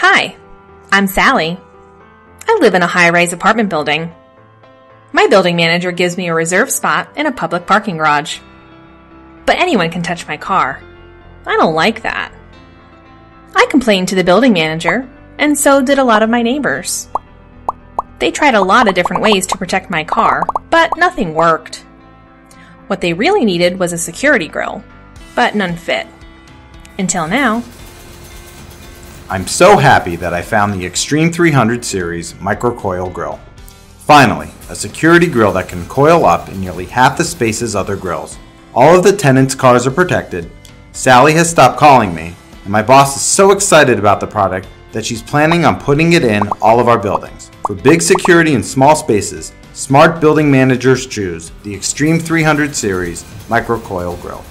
Hi, I'm Sally. I live in a high-rise apartment building. My building manager gives me a reserved spot in a public parking garage. But anyone can touch my car. I don't like that. I complained to the building manager, and so did a lot of my neighbors. They tried a lot of different ways to protect my car, but nothing worked. What they really needed was a security grille, but none fit. Until now. I'm so happy that I found the Extreme 300 Series MicroCoil Grille. Finally, a security grille that can coil up in nearly half the space as other grills. All of the tenants' cars are protected, Sally has stopped calling me, and my boss is so excited about the product that she's planning on putting it in all of our buildings. For big security in small spaces, smart building managers choose the Extreme 300 Series MicroCoil Grille.